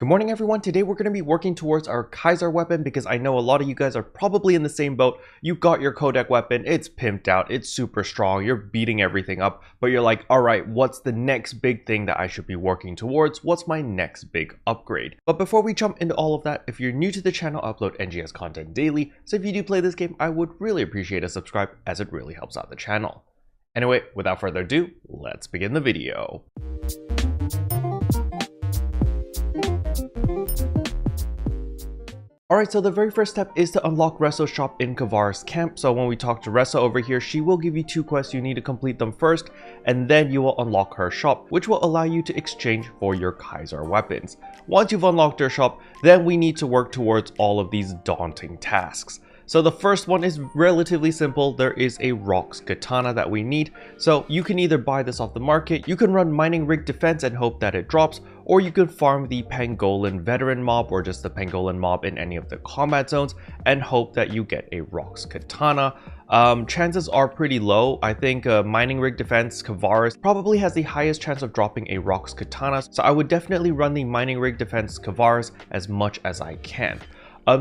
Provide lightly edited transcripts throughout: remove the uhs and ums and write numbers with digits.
Good morning everyone, today we're going to be working towards our Kaizaar weapon because I know a lot of you guys are probably in the same boat. You've got your Codeck weapon, it's pimped out, it's super strong, you're beating everything up, but you're like, alright, what's the next big thing that I should be working towards? What's my next big upgrade? But before we jump into all of that, if you're new to the channel, I upload NGS content daily, so if you do play this game, I would really appreciate a subscribe as it really helps out the channel. Anyway, without further ado, let's begin the video. Alright, so the very first step is to unlock Reso's shop in Kaizaar's camp. So when we talk to Reso over here, she will give you 2 quests. You need to complete them first, and then you will unlock her shop, which will allow you to exchange for your Kaizaar weapons. Once you've unlocked her shop, then we need to work towards all of these daunting tasks. So the first one is relatively simple. There is a Rokz katana that we need. So you can either buy this off the market, you can run mining rig defense and hope that it drops, or you can farm the pangolin veteran mob or just the pangolin mob in any of the combat zones and hope that you get a Rokz katana. Chances are pretty low. I think mining rig defense Kaizaar probably has the highest chance of dropping a Rokz katana. So I would definitely run the mining rig defense Kaizaar as much as I can.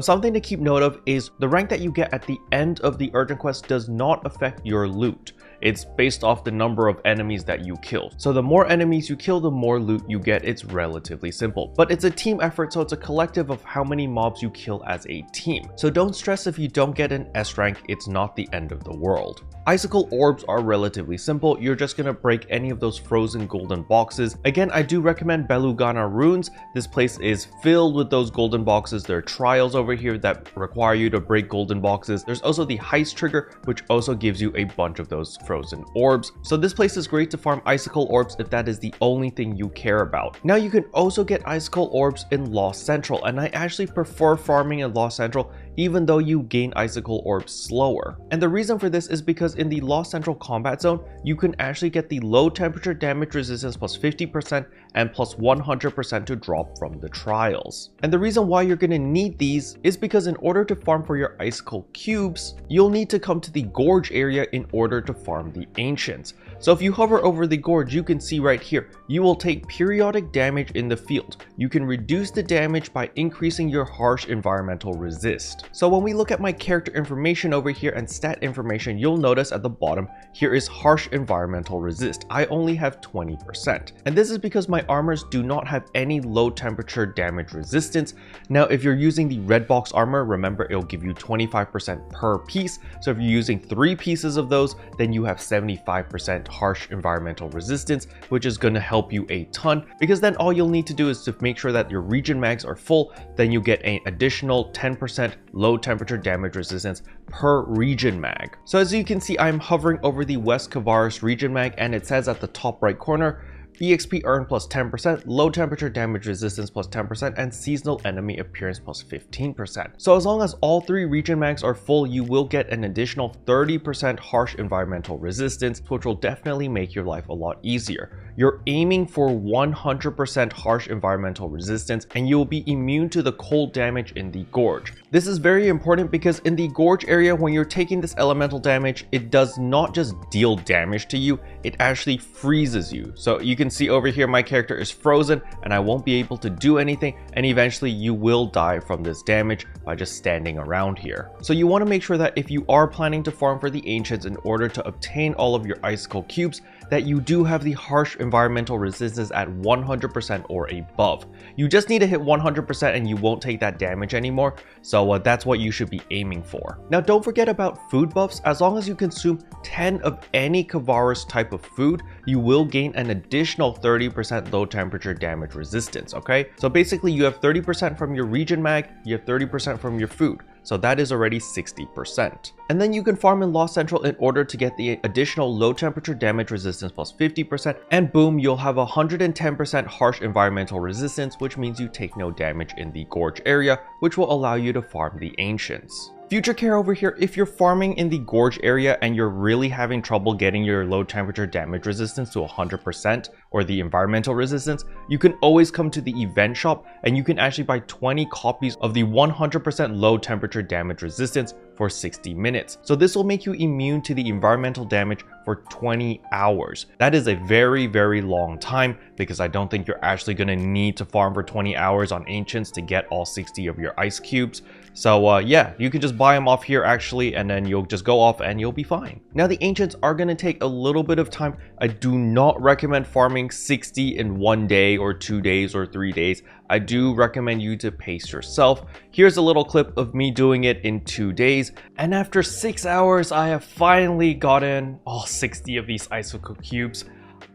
Something to keep note of is the rank that you get at the end of the urgent quest does not affect your loot. It's based off the number of enemies that you kill. So the more enemies you kill, the more loot you get. It's relatively simple. But it's a team effort, so it's a collective of how many mobs you kill as a team. So don't stress if you don't get an S rank, it's not the end of the world. Icicle Orbs are relatively simple. You're just going to break any of those frozen golden boxes. Again, I do recommend Belugana runes. This place is filled with those golden boxes. There are trials over here that require you to break golden boxes. There's also the heist trigger, which also gives you a bunch of those frozen orbs. So this place is great to farm Icicle Orbs if that is the only thing you care about. Now you can also get Icicle Orbs in Lost Central, and I actually prefer farming in Lost Central even though you gain Icicle Orbs slower. And the reason for this is because in the Lost Central combat zone, you can actually get the low temperature damage resistance plus 50% and plus 100% to drop from the trials. And the reason why you're going to need these is because in order to farm for your Icicle Cubes, you'll need to come to the Gorge area in order to farm the Ancients. So if you hover over the Gorge, you can see right here, you will take periodic damage in the field. You can reduce the damage by increasing your harsh environmental resist. So when we look at my character information over here and stat information, you'll notice at the bottom, here is harsh environmental resist. I only have 20%. And this is because my armors do not have any low temperature damage resistance. Now, if you're using the red box armor, remember it'll give you 25% per piece. So if you're using 3 pieces of those, then you have 75% harsh environmental resistance, which is going to help you a ton, because then all you'll need to do is to make sure that your regen mags are full. Then you get an additional 10% low temperature damage resistance per regen mag. So as you can see, I'm hovering over the West Kaizaar's regen mag, and it says at the top right corner, EXP earn plus 10%, low temperature damage resistance plus 10%, and seasonal enemy appearance plus 15%. So as long as all 3 regen mags are full, you will get an additional 30% harsh environmental resistance, which will definitely make your life a lot easier. You're aiming for 100% harsh environmental resistance, and you will be immune to the cold damage in the Gorge. This is very important because in the Gorge area, when you're taking this elemental damage, it does not just deal damage to you, it actually freezes you. So you can see over here, my character is frozen and I won't be able to do anything, and eventually you will die from this damage by just standing around here. So you want to make sure that if you are planning to farm for the Ancients in order to obtain all of your Icicle Cubes, that you do have the harsh environmental resistance at 100% or above. You just need to hit 100% and you won't take that damage anymore, so that's what you should be aiming for. Now don't forget about food buffs. As long as you consume 10 of any Kaizaar's type of food, you will gain an additional 30% low temperature damage resistance, okay? So basically you have 30% from your regen mag, you have 30% from your food. So that is already 60%. And then you can farm in Lost Central in order to get the additional low temperature damage resistance plus 50%, and boom, you'll have 110% harsh environmental resistance, which means you take no damage in the Gorge area, which will allow you to farm the Ancients. Future care over here, if you're farming in the Gorge area and you're really having trouble getting your low temperature damage resistance to 100%, or the environmental resistance, you can always come to the event shop and you can actually buy 20 copies of the 100% low temperature damage resistance for 60 minutes. So this will make you immune to the environmental damage for 20 hours. That is a very, very long time because I don't think you're actually going to need to farm for 20 hours on Ancients to get all 60 of your ice cubes. So yeah, you can just buy them off here actually, and then you'll just go off and you'll be fine. Now the Ancients are going to take a little bit of time. I do not recommend farming 60 in 1 day or 2 days or 3 days. I do recommend you to pace yourself. Here's a little clip of me doing it in 2 days. And after 6 hours, I have finally gotten all 60 of these Icicle Cubes.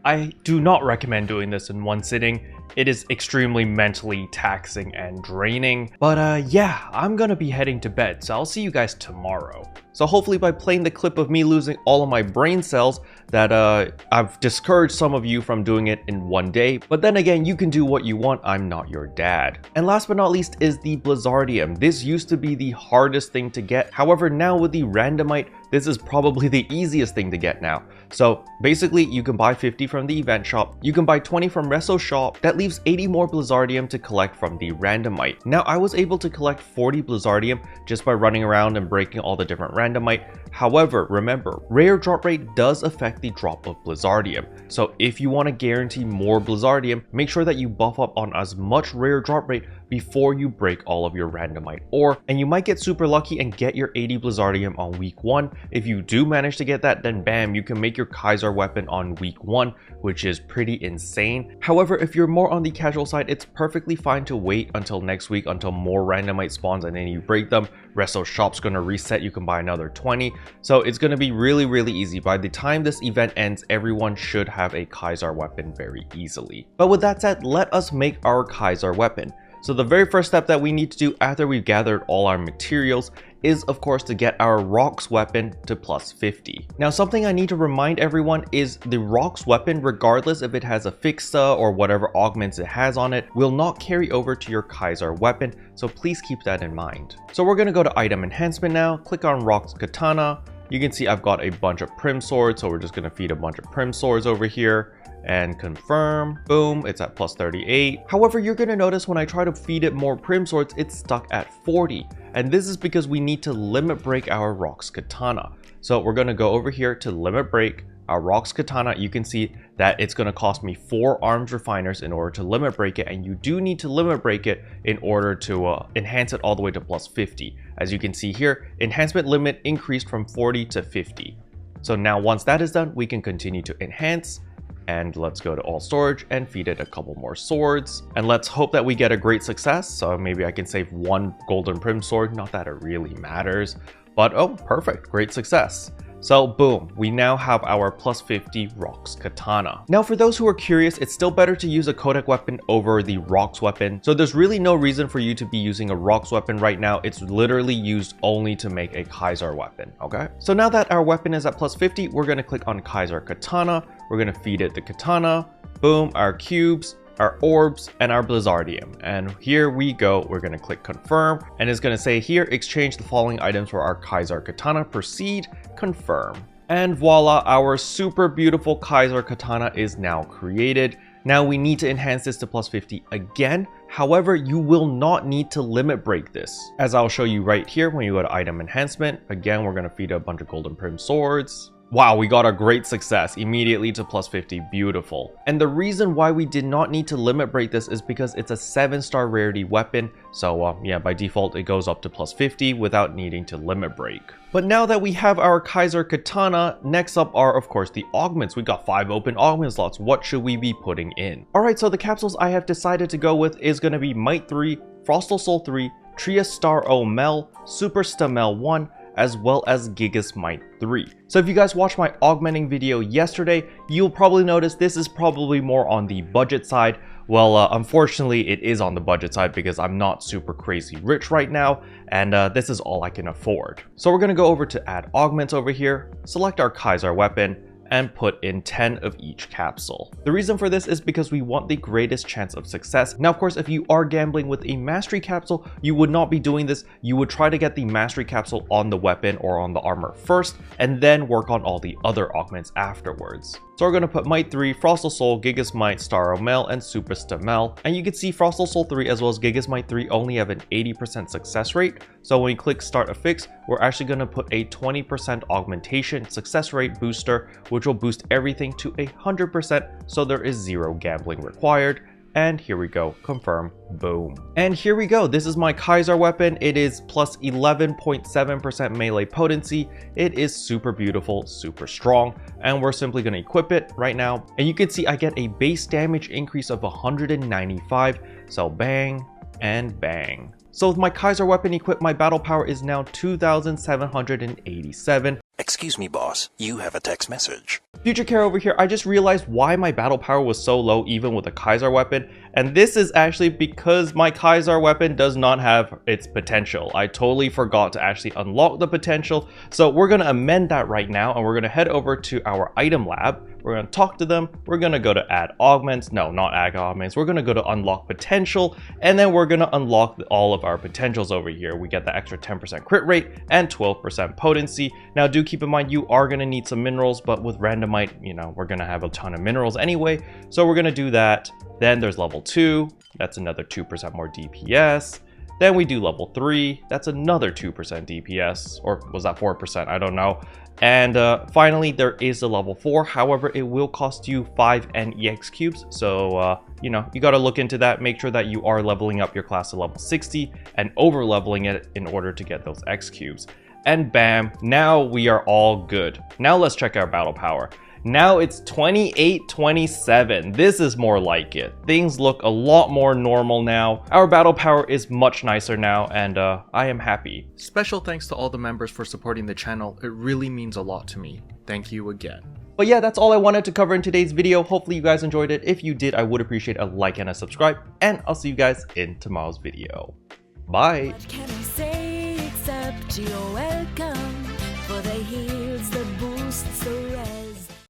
I do not recommend doing this in one sitting. It is extremely mentally taxing and draining. But yeah, I'm gonna be heading to bed, so I'll see you guys tomorrow. So hopefully by playing the clip of me losing all of my brain cells, that I've discouraged some of you from doing it in 1 day. But then again, you can do what you want. I'm not your dad. And last but not least is the Blizzardium. This used to be the hardest thing to get. However, now with the Randomite, this is probably the easiest thing to get now. So basically, you can buy 50 from the event shop. You can buy 20 from Reso shop. That leaves 80 more Blizzardium to collect from the Randomite. Now, I was able to collect 40 Blizzardium just by running around and breaking all the different Randomite. However, remember, rare drop rate does affect the drop of Blizzardium. So if you want to guarantee more Blizzardium, make sure that you buff up on as much rare drop rate before you break all of your Randomite ore, and you might get super lucky and get your 80 Blizzardium on week 1. If you do manage to get that, then bam, you can make your Kaizaar weapon on week 1, which is pretty insane. However, if you're more on the casual side, it's perfectly fine to wait until next week until more Randomite spawns and then you break them. Reso shop's gonna reset, you can buy another 20. So it's gonna be really, really easy. By the time this event ends, everyone should have a Kaizaar weapon very easily. But with that said, let us make our Kaizaar weapon. So the very first step that we need to do after we've gathered all our materials is of course to get our Rokz Weapon to plus 50. Now something I need to remind everyone is the Rokz Weapon, regardless if it has a fixa or whatever augments it has on it, will not carry over to your Kaizaar weapon, so please keep that in mind. So we're going to go to item enhancement now, click on Rokz Katana. You can see I've got a bunch of Prim Swords, so we're just going to feed a bunch of Prim Swords over here. And confirm, boom, it's at plus 38. However, you're going to notice when I try to feed it more Prim Swords, it's stuck at 40. And this is because we need to limit break our Rokz Katana. So we're going to go over here to limit break our Rokz Katana. You can see that it's going to cost me 4 arms refiners in order to limit break it. And you do need to limit break it in order to enhance it all the way to plus 50. As you can see here, enhancement limit increased from 40 to 50. So now once that is done, we can continue to enhance. And let's go to all storage and feed it a couple more swords. And let's hope that we get a great success. So maybe I can save 1 golden Prim sword. Not that it really matters, but oh, perfect. Great success. So boom, we now have our plus 50 Rokz Katana. Now for those who are curious, it's still better to use a Codeck weapon over the Rokz Weapon. So there's really no reason for you to be using a Rokz Weapon right now. It's literally used only to make a Kaizaar weapon, okay? So now that our weapon is at plus 50, we're gonna click on Kaizaar Katana. We're gonna feed it the Katana, boom, our cubes, our orbs, and our Blizzardium. And here we go, we're gonna click confirm, and it's gonna say here, exchange the following items for our Kaizaar Katana, proceed, confirm. And voila, our super beautiful Kaizaar Katana is now created. Now we need to enhance this to plus 50 again. However, you will not need to limit break this, as I'll show you right here when you go to item enhancement. Again, we're gonna feed a bunch of golden Prim swords. Wow, we got a great success immediately to plus 50, beautiful. And the reason why we did not need to limit break this is because it's a 7-star rarity weapon. So yeah, by default, it goes up to plus 50 without needing to limit break. But now that we have our Kaizaar Katana, next up are of course the augments. We got 5 open augment slots. What should we be putting in? All right, so the capsules I have decided to go with is gonna be Might 3, Frostal Soul 3, Trias Star O Mel, Super Stamel 1, as well as Gigas Might 3. So if you guys watched my augmenting video yesterday, you'll probably notice this is probably more on the budget side. Well, unfortunately, it is on the budget side because I'm not super crazy rich right now, and this is all I can afford. So we're gonna go over to add augments over here, select our Kaizaar weapon, and put in 10 of each capsule. The reason for this is because we want the greatest chance of success. Now, of course, if you are gambling with a mastery capsule, you would not be doing this. You would try to get the mastery capsule on the weapon or on the armor first, and then work on all the other augments afterwards. So we're going to put Might 3, Frostal Soul, Gigas Might, Star Mel, and Super Stamel. And you can see Frostal Soul 3 as well as Gigas Might 3 only have an 80% success rate. So when we click Start Affix, we're actually going to put a 20% augmentation success rate booster, which will boost everything to 100%, so there is zero gambling required. And here we go, confirm, boom. And here we go, this is my Kaizaar weapon. It is plus 11.7% melee potency. It is super beautiful, super strong, and we're simply gonna equip it right now. And you can see I get a base damage increase of 195, so bang and bang. So with my Kaizaar weapon equipped, my battle power is now 2,787. Excuse me, boss. You have a text message. Future Care over here, I just realized why my battle power was so low even with a Kaizaar weapon, and this is actually because my Kaizaar weapon does not have its potential. I totally forgot to actually unlock the potential, so we're going to amend that right now, and we're going to head over to our item lab. We're going to talk to them. We're going to go to add augments. No, not add augments. We're going to go to unlock potential, and then we're going to unlock all of our potentials over here. We get the extra 10% crit rate and 12% potency. Now do keep in mind you are going to need some minerals, but with randomite, you know, we're going to have a ton of minerals anyway, so we're going to do that. Then there's level 2, that's another 2% more DPS. Then we do level 3, that's another 2% DPS, or was that 4%? I don't know. And finally, there is a level 4. However, it will cost you 5 NEX cubes. So, you know, you got to look into that. Make sure that you are leveling up your class to level 60 and over leveling it in order to get those X cubes. And bam, now we are all good. Now let's check our battle power. Now it's 2827. This is more like it. Things look a lot more normal now. Our battle power is much nicer now, and I am happy. Special thanks to all the members for supporting the channel. It really means a lot to me. Thank you again. But yeah, that's all I wanted to cover in today's video. Hopefully you guys enjoyed it. If you did, I would appreciate a like and a subscribe, and I'll see you guys in tomorrow's video. Bye. What can I say except you're welcome for the